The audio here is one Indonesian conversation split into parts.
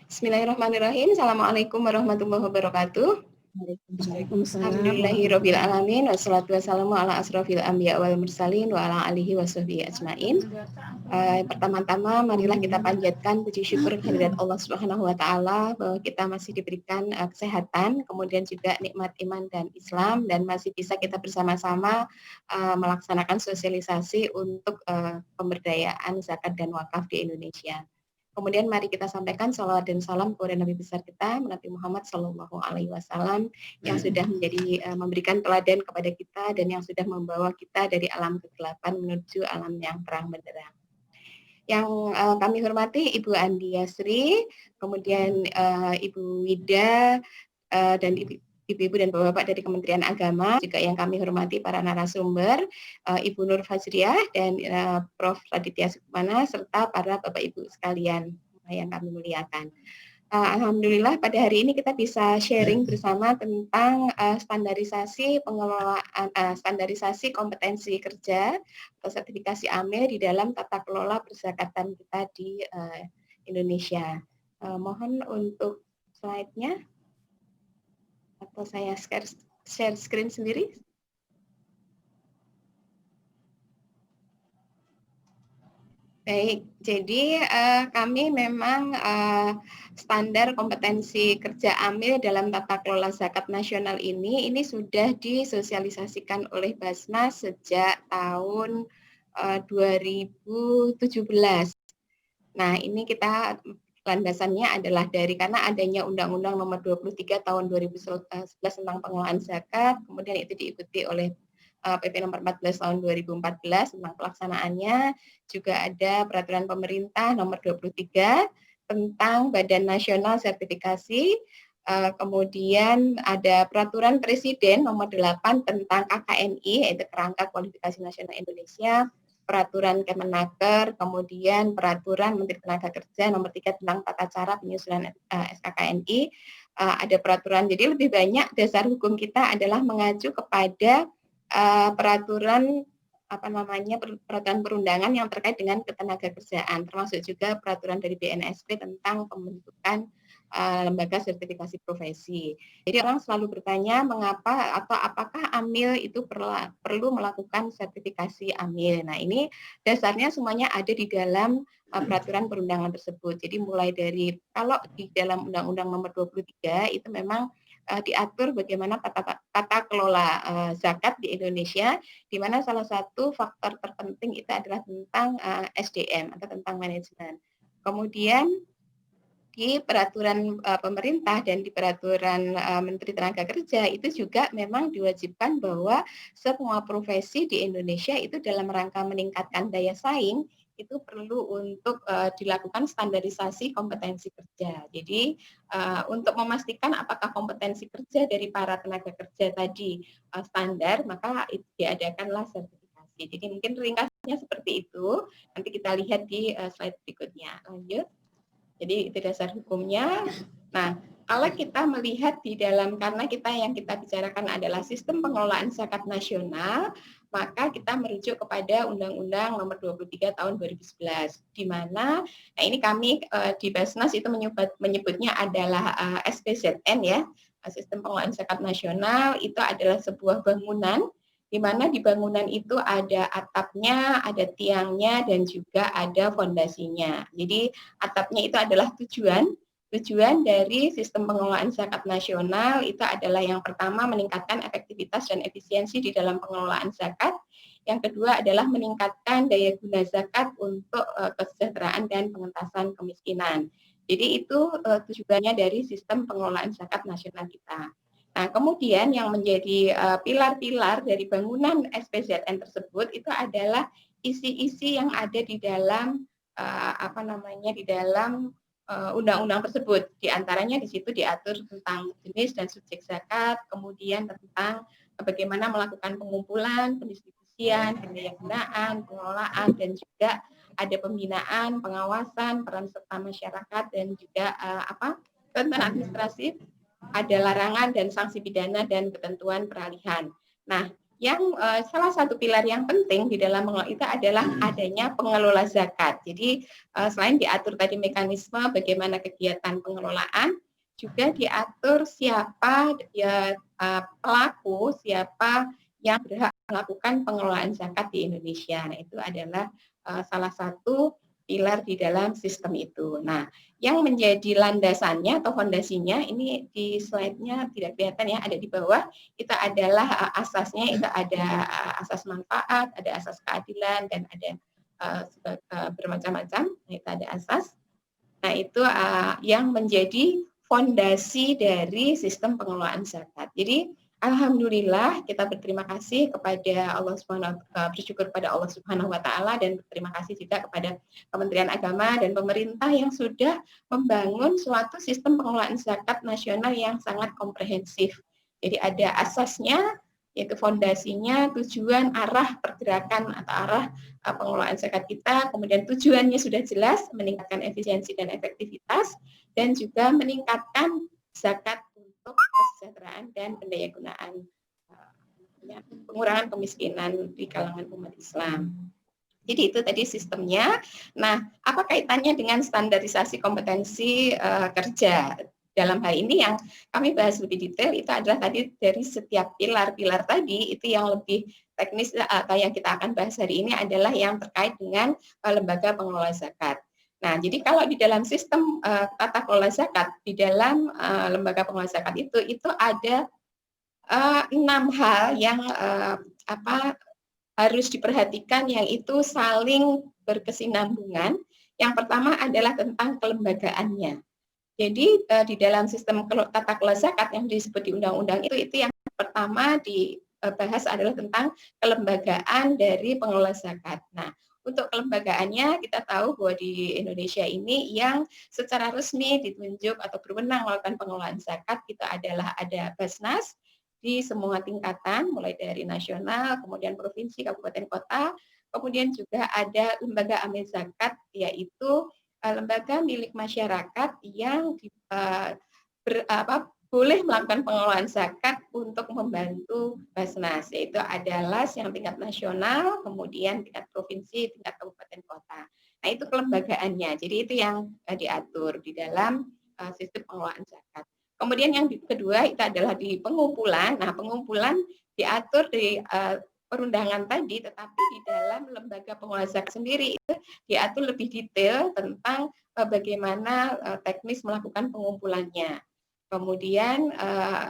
Bismillahirrahmanirrahim. Assalamualaikum warahmatullahi wabarakatuh. Alhamdulillahirabbil alamin wassalatu wassalamu ala asrofil anbiya wal mursalin wa ala alihi washabbihi ajmain. Pertama-tama marilah kita panjatkan puji syukur kehadirat Allah Subhanahu wa taala bahwa kita masih diberikan kesehatan, kemudian juga nikmat iman dan Islam, dan masih bisa kita bersama-sama melaksanakan sosialisasi untuk pemberdayaan zakat dan wakaf di Indonesia. Kemudian mari kita sampaikan salawat dan salam kepada Nabi besar kita, Nabi Muhammad Shallallahu Alaihi Wasallam, yang sudah memberikan teladan kepada kita dan yang sudah membawa kita dari alam kegelapan menuju alam yang terang benderang. Yang kami hormati Ibu Andi Yasri, kemudian Ibu Wida dan Ibu-ibu dan Bapak-bapak dari Kementerian Agama, juga yang kami hormati para narasumber, Ibu Nur Fajriah dan Prof. Raditya Sukmana, serta para Bapak Ibu sekalian yang kami muliakan. Alhamdulillah pada hari ini kita bisa sharing bersama tentang standarisasi pengelolaan, standarisasi kompetensi kerja atau sertifikasi AMIL di dalam tata kelola perzakatan kita di Indonesia. Mohon untuk slide-nya. Atau saya share screen sendiri? Baik, jadi kami memang standar kompetensi kerja AMIL dalam tata kelola zakat nasional ini sudah disosialisasikan oleh Basnas sejak tahun 2017. Nah, ini kita landasannya adalah karena adanya Undang-Undang Nomor 23 Tahun 2011 tentang pengelolaan zakat, kemudian itu diikuti oleh PP Nomor 14 Tahun 2014 tentang pelaksanaannya, juga ada Peraturan Pemerintah Nomor 23 tentang Badan Nasional Sertifikasi, kemudian ada Peraturan Presiden Nomor 8 tentang KKNI, yaitu Kerangka Kualifikasi Nasional Indonesia, Peraturan Kemenaker, kemudian Peraturan Menteri Tenaga Kerja Nomor 3 tentang tata cara penyusunan SKKNI, ada peraturan. Jadi lebih banyak dasar hukum kita adalah mengacu kepada peraturan peraturan perundangan yang terkait dengan ketenagakerjaan, termasuk juga peraturan dari BNSP tentang pembentukan lembaga sertifikasi profesi. Jadi orang selalu bertanya mengapa atau apakah AMIL itu perlu melakukan sertifikasi AMIL. Nah, ini dasarnya semuanya ada di dalam peraturan perundangan tersebut. Jadi mulai dari kalau di dalam Undang-Undang Nomor 23 itu memang diatur bagaimana tata kelola zakat di Indonesia, di mana salah satu faktor terpenting itu adalah tentang SDM atau tentang manajemen. Kemudian di peraturan pemerintah dan di peraturan Menteri Tenaga Kerja itu juga memang diwajibkan bahwa semua profesi di Indonesia itu dalam rangka meningkatkan daya saing itu perlu untuk dilakukan standarisasi kompetensi kerja. Jadi untuk memastikan apakah kompetensi kerja dari para tenaga kerja tadi standar, maka diadakanlah sertifikasi. Jadi mungkin ringkasnya seperti itu. Nanti kita lihat di slide berikutnya. Lanjut. Jadi itu dasar hukumnya. Nah, kalau kita melihat di dalam, karena yang kita bicarakan adalah sistem pengelolaan zakat nasional, maka kita merujuk kepada Undang-Undang Nomor 23 Tahun 2011, di mana, nah ini kami di Basnas itu menyebutnya adalah SPZN ya, Sistem Pengelolaan Zakat Nasional, itu adalah sebuah bangunan di mana di bangunan itu ada atapnya, ada tiangnya, dan juga ada fondasinya. Jadi atapnya itu adalah tujuan dari sistem pengelolaan zakat nasional itu adalah yang pertama meningkatkan efektivitas dan efisiensi di dalam pengelolaan zakat. Yang kedua adalah meningkatkan daya guna zakat untuk kesejahteraan dan pengentasan kemiskinan. Jadi itu tujuannya dari sistem pengelolaan zakat nasional kita. Nah, kemudian yang menjadi pilar-pilar dari bangunan SPZN tersebut itu adalah isi-isi yang ada di dalam di dalam undang-undang tersebut. Di antaranya di situ diatur tentang jenis dan subjek zakat, kemudian tentang bagaimana melakukan pengumpulan, pendistribusian, pendayagunaan, pengelolaan, dan juga ada pembinaan, pengawasan, peran serta masyarakat, dan juga ketentuan administratif, ada larangan dan sanksi pidana dan ketentuan peralihan. Nah, yang salah satu pilar yang penting di dalam mengelola itu adalah adanya pengelola zakat. Jadi selain diatur tadi mekanisme bagaimana kegiatan pengelolaan, juga diatur siapa ya pelaku, siapa yang berhak melakukan pengelolaan zakat di Indonesia. Nah, itu adalah salah satu pilar di dalam sistem itu. Nah, yang menjadi landasannya atau fondasinya ini di slide-nya tidak kelihatan ya, ada di bawah. Itu adalah asasnya, itu ada asas manfaat, ada asas keadilan, dan ada bermacam-macam. Nah, itu ada asas. Nah, itu yang menjadi fondasi dari sistem pengelolaan zakat. Jadi alhamdulillah kita berterima kasih kepada Allah Subhanahu bersyukur pada Allah Subhanahu wa taala, dan berterima kasih juga kepada Kementerian Agama dan pemerintah yang sudah membangun suatu sistem pengelolaan zakat nasional yang sangat komprehensif. Jadi ada asasnya, yaitu fondasinya, tujuan, arah pergerakan atau arah pengelolaan zakat kita, kemudian tujuannya sudah jelas, meningkatkan efisiensi dan efektivitas, dan juga meningkatkan zakat untuk kesejahteraan dan pendayagunaan, pengurangan kemiskinan di kalangan umat Islam. Jadi itu tadi sistemnya. Nah, apa kaitannya dengan standarisasi kompetensi kerja? Dalam hal ini yang kami bahas lebih detail itu adalah tadi dari setiap pilar-pilar tadi, itu yang lebih teknis atau yang kita akan bahas hari ini adalah yang terkait dengan lembaga pengelola zakat. Nah, jadi kalau di dalam sistem tata kelola zakat, di dalam lembaga pengelola zakat itu ada 6 hal yang harus diperhatikan, yang itu saling berkesinambungan. Yang pertama adalah tentang kelembagaannya. Jadi di dalam sistem tata kelola zakat yang disebut di undang-undang itu yang pertama dibahas adalah tentang kelembagaan dari pengelola zakat. Nah, untuk kelembagaannya kita tahu bahwa di Indonesia ini yang secara resmi ditunjuk atau berwenang melakukan pengelolaan zakat itu adalah ada Basnas di semua tingkatan, mulai dari nasional, kemudian provinsi, kabupaten, kota, kemudian juga ada lembaga amil zakat, yaitu lembaga milik masyarakat yang boleh melakukan pengelolaan zakat untuk membantu Basnas, yaitu adalah yang tingkat nasional, kemudian tingkat provinsi, tingkat kabupaten, kota. Nah, itu kelembagaannya. Jadi itu yang diatur di dalam sistem pengelolaan zakat. Kemudian yang kedua itu adalah di pengumpulan. Nah, pengumpulan diatur di perundangan tadi, tetapi di dalam lembaga pengelola zakat sendiri itu diatur lebih detail tentang bagaimana teknis melakukan pengumpulannya. Kemudian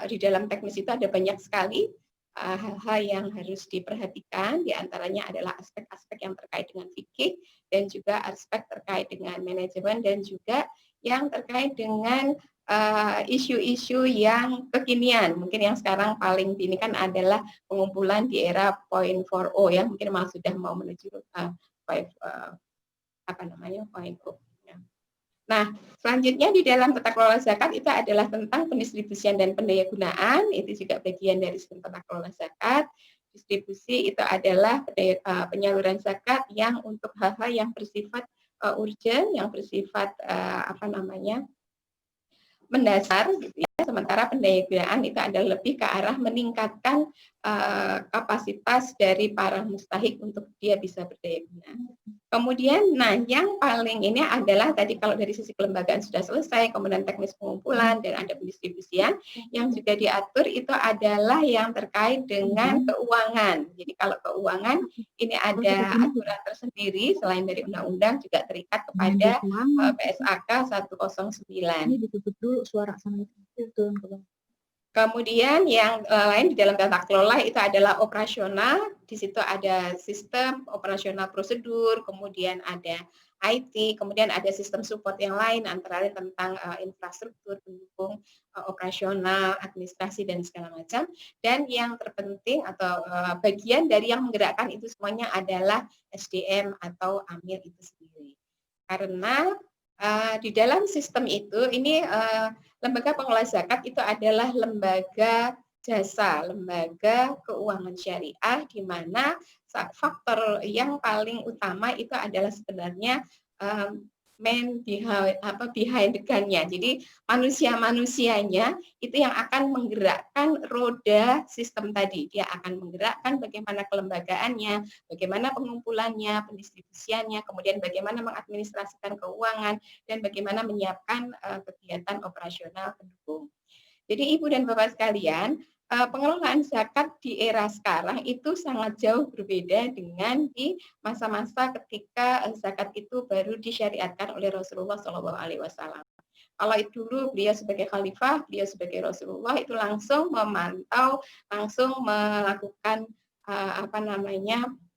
di dalam teknis itu ada banyak sekali hal-hal yang harus diperhatikan, diantaranya adalah aspek-aspek yang terkait dengan fikih, dan juga aspek terkait dengan manajemen, dan juga yang terkait dengan isu-isu yang kekinian. Mungkin yang sekarang paling ini kan adalah pengumpulan di era 0.40 ya, mungkin malah sudah mau menuju 0.0. Nah, selanjutnya di dalam tata kelola zakat itu adalah tentang pendistribusian dan pendayagunaan, itu juga bagian dari sistem tata kelola zakat. Distribusi itu adalah penyaluran zakat yang untuk hal-hal yang bersifat urgent, yang bersifat mendasar gitu ya. Sementara pendayagunaan itu adalah lebih ke arah meningkatkan kapasitas dari para mustahik untuk dia bisa berdaya guna. Kemudian, nah yang paling ini adalah tadi kalau dari sisi kelembagaan sudah selesai, kemudian teknis pengumpulan dan ada pendistribusian, yang juga diatur itu adalah yang terkait dengan keuangan. Jadi kalau keuangan ini ada aturan tersendiri selain dari undang-undang juga terikat kepada PSAK 109. Ini ditutup dulu suara sama itu. Kemudian yang lain di dalam tata kelola itu adalah operasional. Di situ ada sistem operasional prosedur, kemudian ada IT, kemudian ada sistem support yang lain antara lain tentang infrastruktur pendukung operasional, administrasi dan segala macam. Dan yang terpenting atau bagian dari yang menggerakkan itu semuanya adalah SDM atau AMIL itu sendiri. Karena di dalam sistem itu ini lembaga pengelola zakat itu adalah lembaga jasa, lembaga keuangan syariah, di mana faktor yang paling utama itu adalah sebenarnya man behind the gun-nya. Jadi manusia-manusianya itu yang akan menggerakkan roda sistem tadi. Dia akan menggerakkan bagaimana kelembagaannya, bagaimana pengumpulannya, pendistribusiannya, kemudian bagaimana mengadministrasikan keuangan, dan bagaimana menyiapkan kegiatan operasional pendukung. Jadi Ibu dan Bapak sekalian, pengelolaan zakat di era sekarang itu sangat jauh berbeda dengan di masa-masa ketika zakat itu baru disyariatkan oleh Rasulullah SAW. Kalau itu dulu beliau sebagai khalifah, beliau sebagai Rasulullah itu langsung memantau, langsung melakukan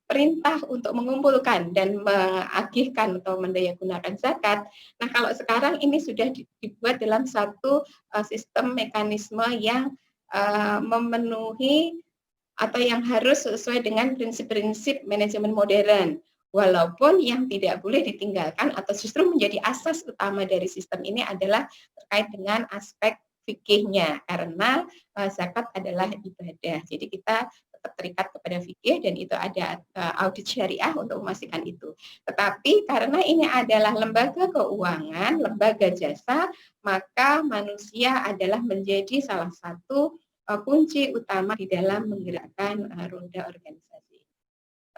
perintah untuk mengumpulkan dan mengagihkan atau mendayagunakan zakat. Nah, kalau sekarang ini sudah dibuat dalam satu sistem mekanisme yang memenuhi atau yang harus sesuai dengan prinsip-prinsip manajemen modern. Walaupun yang tidak boleh ditinggalkan atau justru menjadi asas utama dari sistem ini adalah terkait dengan aspek fikihnya, karena zakat adalah ibadah. Jadi kita tetap terikat kepada fikih dan itu ada audit syariah untuk memastikan itu. Tetapi karena ini adalah lembaga keuangan, lembaga jasa, maka manusia adalah menjadi salah satu kunci utama di dalam menggerakkan roda organisasi.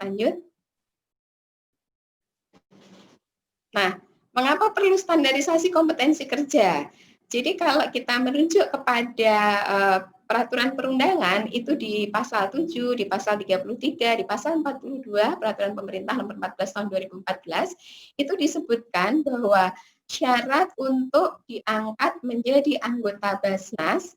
Lanjut. Nah, mengapa perlu standarisasi kompetensi kerja? Jadi kalau kita merujuk kepada peraturan perundangan itu di pasal 7, di pasal 33, di pasal 42 peraturan pemerintah nomor 14 tahun 2014 itu disebutkan bahwa syarat untuk diangkat menjadi anggota Basnas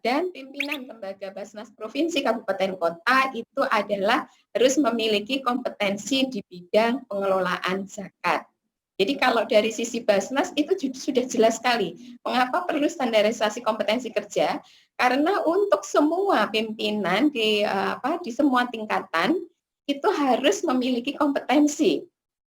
dan pimpinan lembaga Basnas provinsi, kabupaten, kota itu adalah harus memiliki kompetensi di bidang pengelolaan zakat. Jadi kalau dari sisi Basnas itu sudah jelas sekali mengapa perlu standarisasi kompetensi kerja, karena untuk semua pimpinan di semua tingkatan itu harus memiliki kompetensi.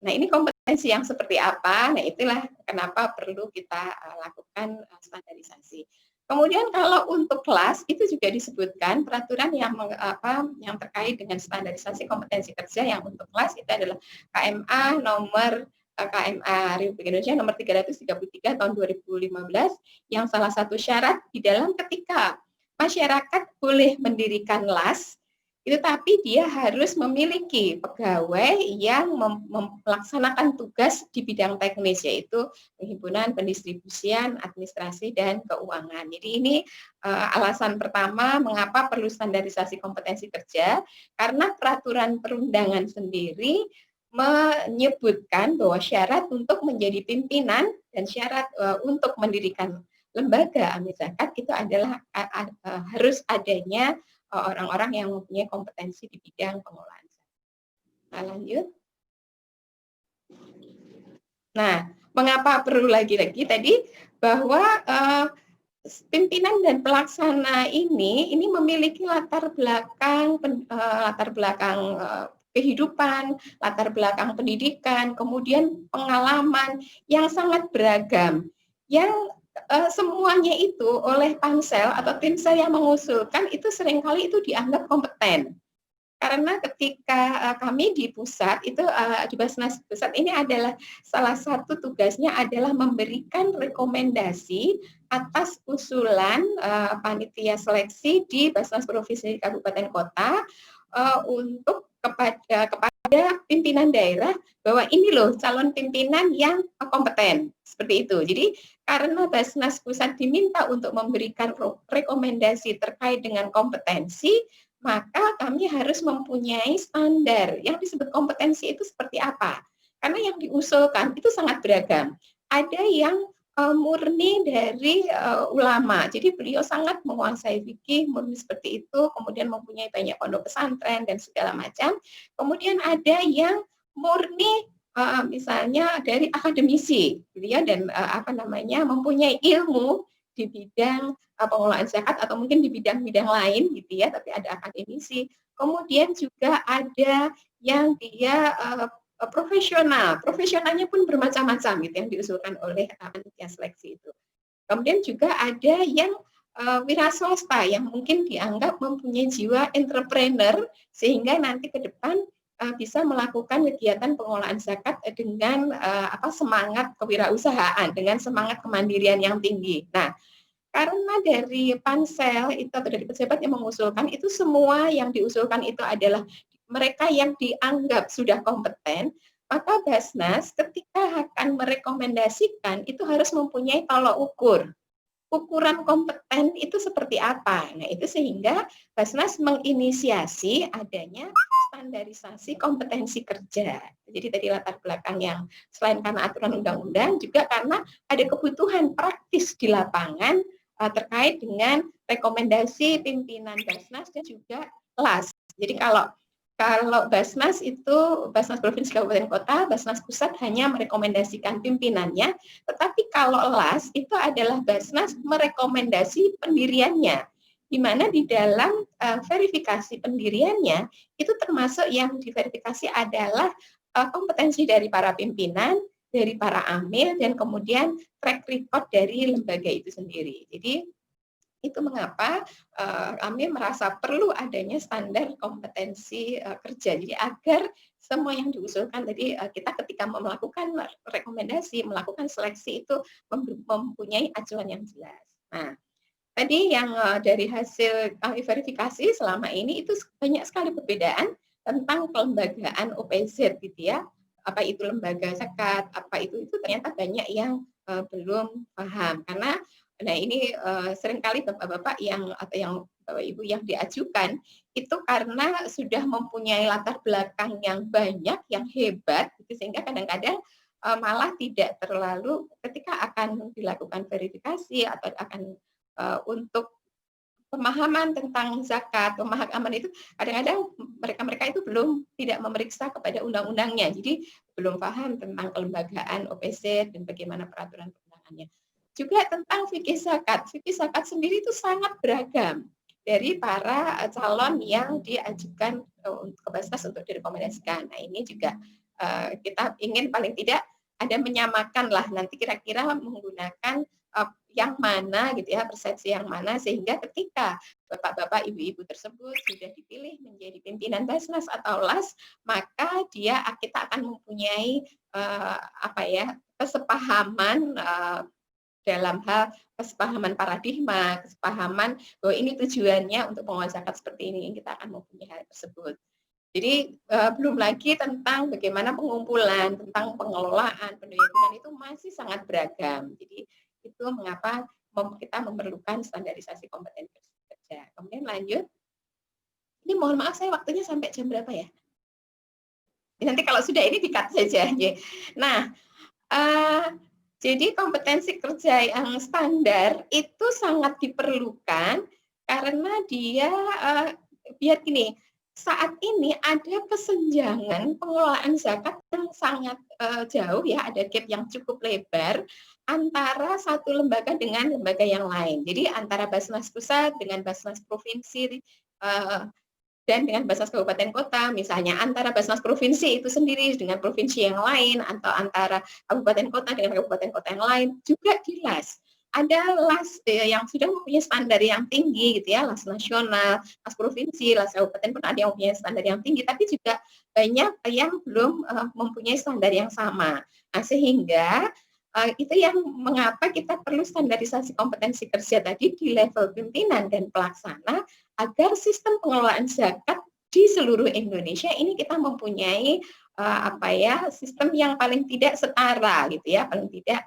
Nah, ini kompetensi yang seperti apa? Nah, itulah kenapa perlu kita lakukan standarisasi. Kemudian kalau untuk kelas itu juga disebutkan peraturan yang terkait dengan standarisasi kompetensi kerja yang untuk kelas itu adalah KMA nomor KMA Republik Indonesia nomor 333 tahun 2015 yang salah satu syarat di dalam ketika masyarakat boleh mendirikan las itu tapi dia harus memiliki pegawai yang melaksanakan tugas di bidang teknis yaitu penghimpunan, pendistribusian, administrasi, dan keuangan. Jadi ini alasan pertama mengapa perlu standarisasi kompetensi kerja, karena peraturan perundangan sendiri menyebutkan bahwa syarat untuk menjadi pimpinan dan syarat untuk mendirikan lembaga amil zakat itu adalah harus adanya orang-orang yang mempunyai kompetensi di bidang pengelolaan zakat. Nah, lanjut. Nah, mengapa perlu lagi-lagi tadi bahwa pimpinan dan pelaksana ini memiliki latar belakang kehidupan, latar belakang pendidikan, kemudian pengalaman yang sangat beragam, yang semuanya itu oleh pansel atau tim saya mengusulkan itu seringkali itu dianggap kompeten. Karena ketika kami di pusat itu di Basnas pusat ini adalah salah satu tugasnya adalah memberikan rekomendasi atas usulan panitia seleksi di Basnas provinsi kabupaten kota untuk kepada pimpinan daerah bahwa ini loh calon pimpinan yang kompeten seperti itu. Jadi karena Basnas pusat diminta untuk memberikan rekomendasi terkait dengan kompetensi, maka kami harus mempunyai standar yang disebut kompetensi itu seperti apa. Karena yang diusulkan itu sangat beragam. Ada yang murni dari ulama, jadi beliau sangat menguasai fikih, murni seperti itu, kemudian mempunyai banyak pondok pesantren dan segala macam. Kemudian ada yang murni misalnya dari akademisi, beliau dan mempunyai ilmu di bidang pengelolaan zakat atau mungkin di bidang-bidang lain gitu ya, tapi ada akademisi. Kemudian juga ada yang dia profesionalnya pun bermacam-macam gitu yang diusulkan oleh panitia seleksi itu. Kemudian juga ada yang wira swasta yang mungkin dianggap mempunyai jiwa entrepreneur sehingga nanti ke depan bisa melakukan kegiatan pengelolaan zakat dengan semangat kewirausahaan, dengan semangat kemandirian yang tinggi. Nah, karena dari pansel itu atau dari pejabat yang mengusulkan itu, semua yang diusulkan itu adalah mereka yang dianggap sudah kompeten, maka Basnas ketika akan merekomendasikan itu harus mempunyai tolok ukur. Ukuran kompeten itu seperti apa? Nah, itu sehingga Basnas menginisiasi adanya standarisasi kompetensi kerja. Jadi dari latar belakang yang selain karena aturan undang-undang, juga karena ada kebutuhan praktis di lapangan terkait dengan rekomendasi pimpinan Basnas dan juga LAS. Jadi kalau Basnas itu, Basnas Provinsi Kabupaten Kota, Basnas Pusat hanya merekomendasikan pimpinannya, tetapi kalau LAS itu adalah Basnas merekomendasi pendiriannya, di mana di dalam verifikasi pendiriannya itu termasuk yang diverifikasi adalah kompetensi dari para pimpinan, dari para amil, dan kemudian track record dari lembaga itu sendiri. Jadi itu mengapa kami merasa perlu adanya standar kompetensi kerja. Jadi agar semua yang diusulkan tadi, kita ketika melakukan rekomendasi, melakukan seleksi itu mempunyai acuan yang jelas. Nah, tadi yang dari hasil kami verifikasi selama ini itu banyak sekali perbedaan tentang kelembagaan OPZ gitu ya. Apa itu lembaga zakat, apa itu ternyata banyak yang belum paham. Karena nah ini seringkali bapak-bapak atau yang bapak ibu yang diajukan itu karena sudah mempunyai latar belakang yang banyak, yang hebat, gitu, sehingga kadang-kadang malah tidak terlalu ketika akan dilakukan verifikasi atau akan untuk pemahaman tentang zakat, pemahaman itu kadang-kadang mereka itu belum tidak memeriksa kepada undang-undangnya, jadi belum paham tentang kelembagaan OPZ dan bagaimana peraturan perundangannya. Juga tentang fikih zakat sendiri itu sangat beragam dari para calon yang diajukan ke Basnas untuk direkomendasikan. Nah, ini juga kita ingin paling tidak ada menyamakan lah nanti kira-kira menggunakan yang mana gitu ya, persepsi yang mana, sehingga ketika bapak-bapak, ibu-ibu tersebut sudah dipilih menjadi pimpinan Basnas atau LAS, maka kita akan mempunyai kesepahaman dalam hal kesepahaman paradigma, kesepahaman bahwa ini tujuannya untuk pengelolaan zakat seperti ini, kita akan mempunyai hal tersebut. Jadi belum lagi tentang bagaimana pengumpulan, tentang pengelolaan, pendidikan itu masih sangat beragam. Jadi itu mengapa kita memerlukan standarisasi kompetensi kerja. Kemudian lanjut, ini mohon maaf saya waktunya sampai jam berapa ya? Nanti kalau sudah ini di-cut saja. Nah, jadi kompetensi kerja yang standar itu sangat diperlukan karena dia biar gini, saat ini ada kesenjangan pengelolaan zakat yang sangat jauh ya, ada gap yang cukup lebar antara satu lembaga dengan lembaga yang lain. Jadi antara Basnas Pusat dengan Basnas Provinsi dan dengan Basnas Kabupaten Kota, misalnya antara Basnas Provinsi itu sendiri dengan provinsi yang lain, atau antara Kabupaten Kota dengan Kabupaten Kota yang lain, juga di LAS. Ada LAS yang sudah mempunyai standar yang tinggi gitu ya, LAS nasional, LAS provinsi, LAS kabupaten pun ada yang mempunyai standar yang tinggi, tapi juga banyak yang belum mempunyai standar yang sama. Nah, sehingga itu yang mengapa kita perlu standarisasi kompetensi kerja tadi di level pimpinan dan pelaksana, agar sistem pengelolaan zakat di seluruh Indonesia ini kita mempunyai sistem yang paling tidak setara gitu ya, paling tidak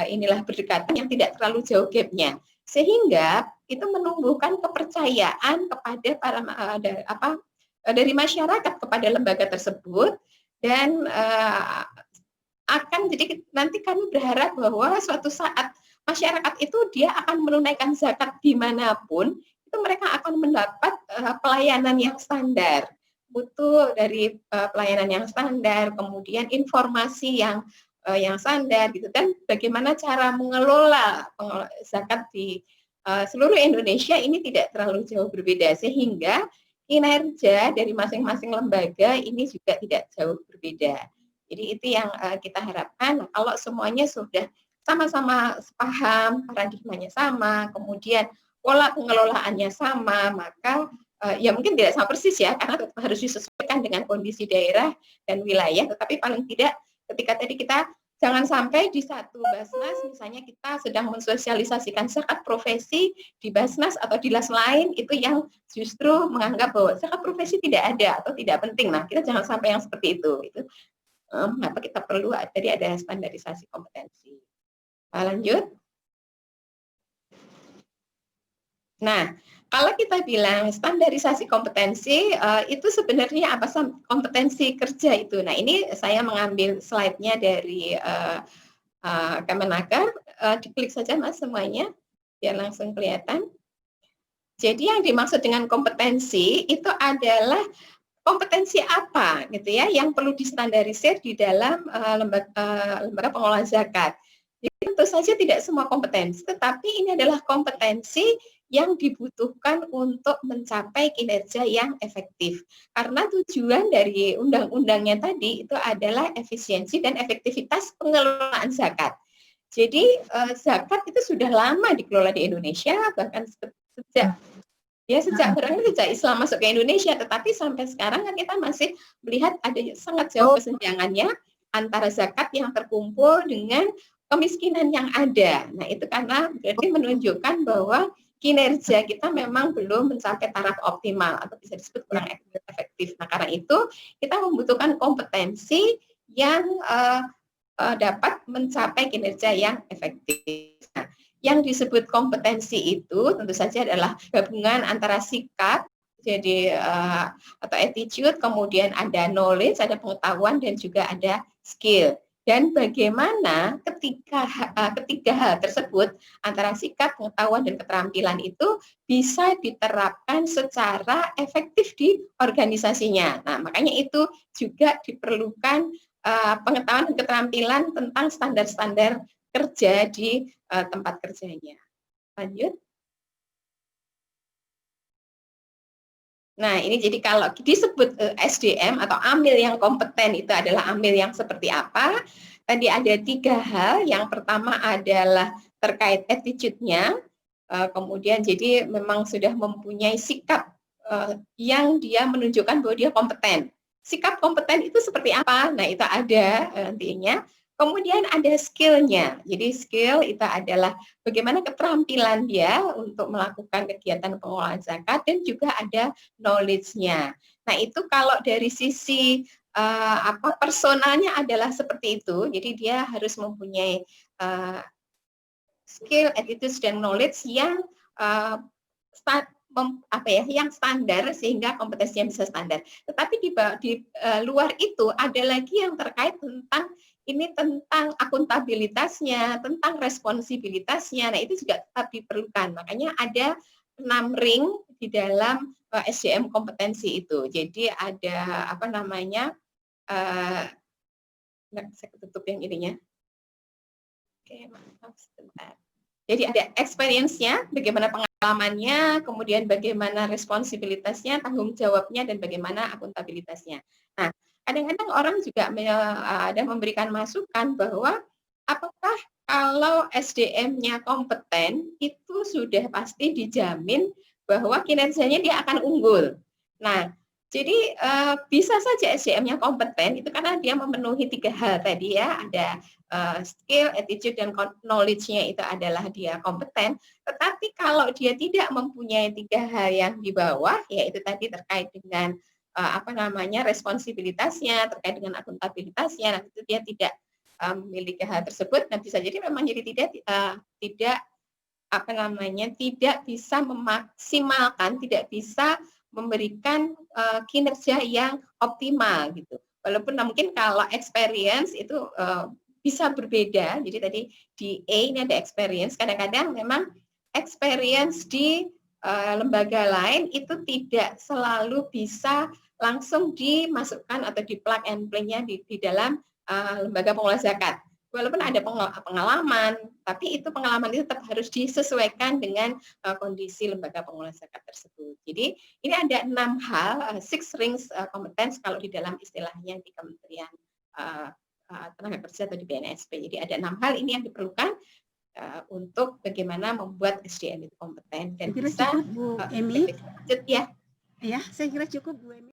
inilah berdekatan yang tidak terlalu jauh gapnya, sehingga itu menumbuhkan kepercayaan kepada dari masyarakat kepada lembaga tersebut, dan jadi nanti kami berharap bahwa suatu saat masyarakat itu dia akan menunaikan zakat dimanapun, itu mereka akan mendapat pelayanan yang standar, butuh dari pelayanan yang standar, kemudian informasi yang standar gitu, dan bagaimana cara mengelola zakat di seluruh Indonesia ini tidak terlalu jauh berbeda, sehingga kinerja dari masing-masing lembaga ini juga tidak jauh berbeda. Jadi itu yang kita harapkan. Kalau semuanya sudah sama-sama paham, paradigmanya sama, kemudian pola pengelolaannya sama, maka ya mungkin tidak sama persis ya, karena tetap harus disesuaikan dengan kondisi daerah dan wilayah, tetapi paling tidak ketika tadi kita jangan sampai di satu Basnas, misalnya kita sedang mensosialisasikan zakat profesi di Basnas atau di las lain, itu yang justru menganggap bahwa zakat profesi tidak ada atau tidak penting. Nah, kita jangan sampai yang seperti itu. Itu mengapa kita perlu tadi ada standarisasi kompetensi. Lanjut. Nah, kalau kita bilang standarisasi kompetensi, itu sebenarnya apa sih kompetensi kerja itu? Nah, ini saya mengambil slide-nya dari Kemenaker, diklik saja Mas semuanya, biar langsung kelihatan. Jadi yang dimaksud dengan kompetensi itu adalah kompetensi apa gitu ya yang perlu distandarisir di dalam lembaga pengelolaan zakat. Jadi tentu saja tidak semua kompetensi, tetapi ini adalah kompetensi yang dibutuhkan untuk mencapai kinerja yang efektif. Karena tujuan dari undang-undangnya tadi itu adalah efisiensi dan efektivitas pengelolaan zakat. Jadi zakat itu sudah lama dikelola di Indonesia, bahkan sejak Islam masuk ke Indonesia, tetapi sampai sekarang kan kita masih melihat ada sangat jauh kesenjangannya antara zakat yang terkumpul dengan kemiskinan yang ada. Nah, itu karena berarti menunjukkan bahwa kinerja kita memang belum mencapai taraf optimal atau bisa disebut kurang efektif. Nah, karena itu kita membutuhkan kompetensi yang dapat mencapai kinerja yang efektif. Nah, yang disebut kompetensi itu tentu saja adalah gabungan antara sikap, jadi atau attitude, kemudian ada knowledge, ada pengetahuan, dan juga ada skill. Dan bagaimana ketiga hal tersebut antara sikap, pengetahuan, dan keterampilan itu bisa diterapkan secara efektif di organisasinya. Nah, makanya itu juga diperlukan pengetahuan dan keterampilan tentang standar-standar kerja di tempat kerjanya. Lanjut. Nah, ini jadi kalau disebut SDM atau amil yang kompeten itu adalah amil yang seperti apa? Tadi ada 3 hal. Yang pertama adalah terkait attitude-nya, kemudian jadi memang sudah mempunyai sikap yang dia menunjukkan bahwa dia kompeten. Sikap kompeten itu seperti apa? Nah, itu ada nantinya. Kemudian ada skill-nya. Jadi skill itu adalah bagaimana keterampilan dia untuk melakukan kegiatan pengelolaan zakat, dan juga ada knowledge-nya. Nah, itu kalau dari sisi personalnya adalah seperti itu. Jadi dia harus mempunyai skill, attitude, dan knowledge yang yang standar sehingga kompetensinya bisa standar. Tetapi di luar itu ada lagi yang terkait tentang akuntabilitasnya, tentang responsibilitasnya. Nah, itu juga tetap diperlukan. Makanya ada 6 ring di dalam SDM kompetensi itu. Jadi ada saya tutup yang ininya. Oke, maaf sebentar. Jadi ada experience-nya, bagaimana pengalamannya, kemudian bagaimana responsibilitasnya, tanggung jawabnya, dan bagaimana akuntabilitasnya. Nah, kadang-kadang orang juga ada memberikan masukan bahwa apakah kalau SDM-nya kompeten, itu sudah pasti dijamin bahwa kinerjanya dia akan unggul. Nah, jadi bisa saja SDM-nya kompeten, itu karena dia memenuhi 3 hal tadi ya, ada skill, attitude, dan knowledge-nya itu adalah dia kompeten. Tetapi kalau dia tidak mempunyai 3 hal yang di bawah, yaitu tadi terkait dengan responsibilitasnya, terkait dengan akuntabilitasnya, nah itu dia tidak memiliki hal tersebut, dan bisa jadi memang jadi tidak bisa memaksimalkan, tidak bisa memberikan kinerja yang optimal gitu. Walaupun mungkin kalau experience itu bisa berbeda. Jadi tadi di A ini ada experience, kadang-kadang memang experience di lembaga lain itu tidak selalu bisa langsung dimasukkan atau di plug and play-nya di dalam lembaga pengelola zakat. Walaupun ada pengalaman, tapi itu pengalaman itu tetap harus disesuaikan dengan kondisi lembaga pengelola zakat tersebut. Jadi ini ada 6 hal, 6 rings competence kalau di dalam istilahnya di Kementerian Tenaga Kerja atau di BNSP. Jadi ada 6 hal ini yang diperlukan untuk bagaimana membuat SDM itu kompeten dan bisa Bu Emi. ya. Ya, saya kira cukup Bu Emi.